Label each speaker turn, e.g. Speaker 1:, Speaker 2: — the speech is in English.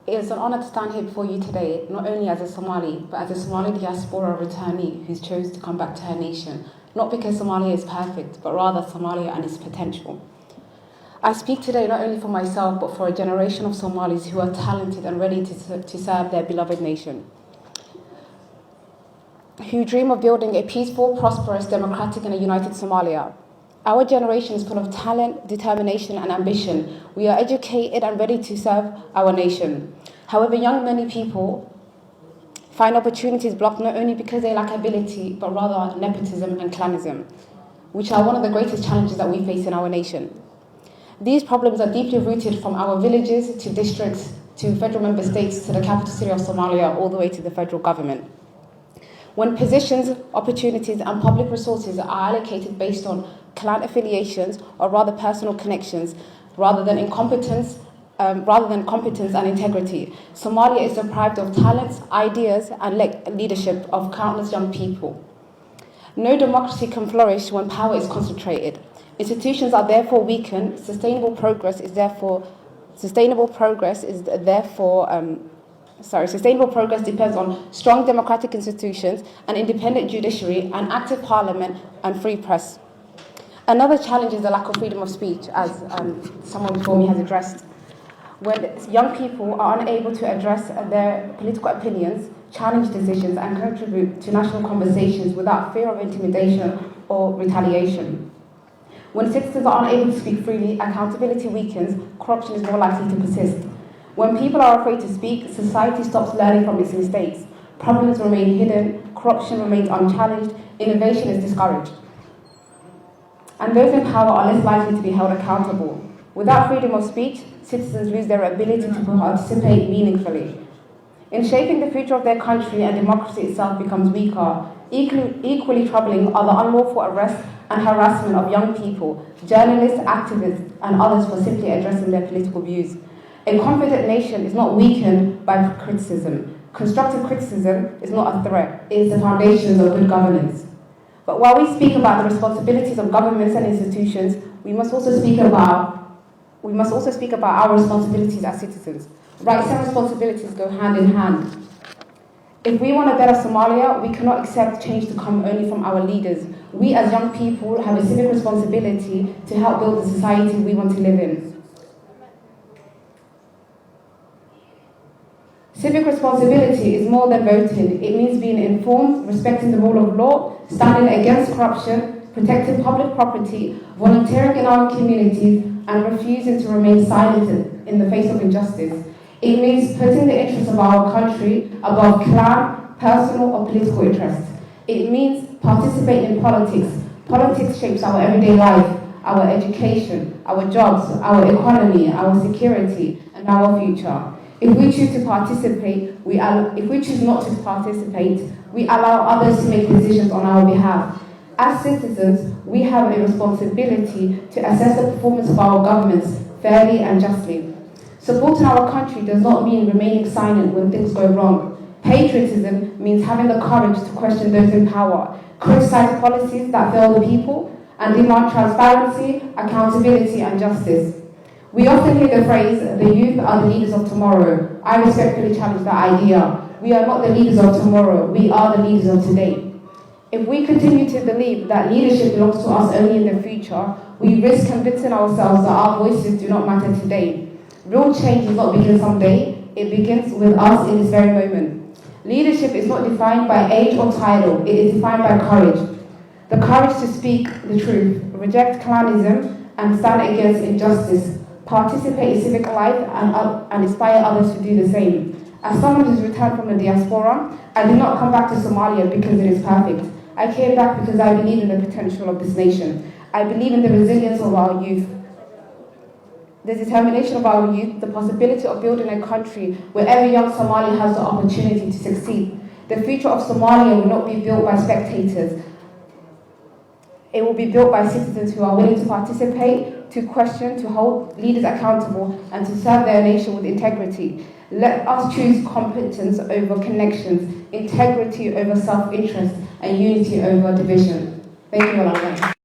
Speaker 1: It is an honour to stand here before you today, not only as a Somali, but as a Somali diaspora returnee who's chose to come back to her nation, not because Somalia is perfect, but rather Somalia and its potential. I speak today not only for myself, but for a generation of Somalis who are talented and ready to serve their beloved nation, who dream of building a peaceful, prosperous, democratic and a united Somalia. Our generation is full of talent, determination and ambition. We are educated and ready to serve our nation. However, many people find opportunities blocked not only because they lack ability, but rather nepotism and clanism, which are one of the greatest challenges that we face in our nation. These problems are deeply rooted from our villages to districts to federal member states to the capital city of Somalia, all the way to the federal government. When positions, opportunities and public resources are allocated based on clan affiliations or rather personal connections rather than competence and integrity, Somalia is deprived of talents, ideas and leadership of countless young people. No democracy can flourish when power is concentrated. Institutions are therefore weakened. Sustainable progress depends on strong democratic institutions, an independent judiciary, an active parliament, and free press. Another challenge is the lack of freedom of speech, as someone before me has addressed. When young people are unable to address their political opinions, challenge decisions, and contribute to national conversations without fear of intimidation or retaliation. When citizens are unable to speak freely, accountability weakens, corruption is more likely to persist. When people are afraid to speak, society stops learning from its mistakes. Problems remain hidden, corruption remains unchallenged, innovation is discouraged. And those in power are less likely to be held accountable. Without freedom of speech, citizens lose their ability to participate meaningfully. In shaping the future of their country, and democracy itself becomes weaker. Equally troubling are the unlawful arrest and harassment of young people, journalists, activists, and others for simply addressing their political views. A confident nation is not weakened by criticism. Constructive criticism is not a threat, it is the foundations of good governance. But while we speak about the responsibilities of governments and institutions, we must also speak about our responsibilities as citizens. Rights and responsibilities go hand in hand. If we want a better Somalia, we cannot accept change to come only from our leaders. We as young people have a civic responsibility to help build the society we want to live in. Civic responsibility is more than voting. It means being informed, respecting the rule of law, standing against corruption, protecting public property, volunteering in our communities, and refusing to remain silent in the face of injustice. It means putting the interests of our country above clan, personal or political interests. It means participating in politics. Politics shapes our everyday life, our education, our jobs, our economy, our security, and our future. If we choose to participate, if we choose not to participate, we allow others to make decisions on our behalf. As citizens, we have a responsibility to assess the performance of our governments fairly and justly. Supporting our country does not mean remaining silent when things go wrong. Patriotism means having the courage to question those in power, criticize policies that fail the people, and demand transparency, accountability, and justice. We often hear the phrase, the youth are the leaders of tomorrow. I respectfully challenge that idea. We are not the leaders of tomorrow, we are the leaders of today. If we continue to believe that leadership belongs to us only in the future, we risk convincing ourselves that our voices do not matter today. Real change does not begin someday, it begins with us in this very moment. Leadership is not defined by age or title, it is defined by courage. The courage to speak the truth, reject clanism, and stand against injustice. Participate in civic life and inspire others to do the same. As someone who's returned from the diaspora, I did not come back to Somalia because it is perfect. I came back because I believe in the potential of this nation. I believe in the resilience of our youth, the determination of our youth, the possibility of building a country where every young Somali has the opportunity to succeed. The future of Somalia will not be built by spectators. It will be built by citizens who are willing to participate, to question, to hold leaders accountable, and to serve their nation with integrity. Let us choose competence over connections, integrity over self-interest, and unity over division. Thank you, Marka.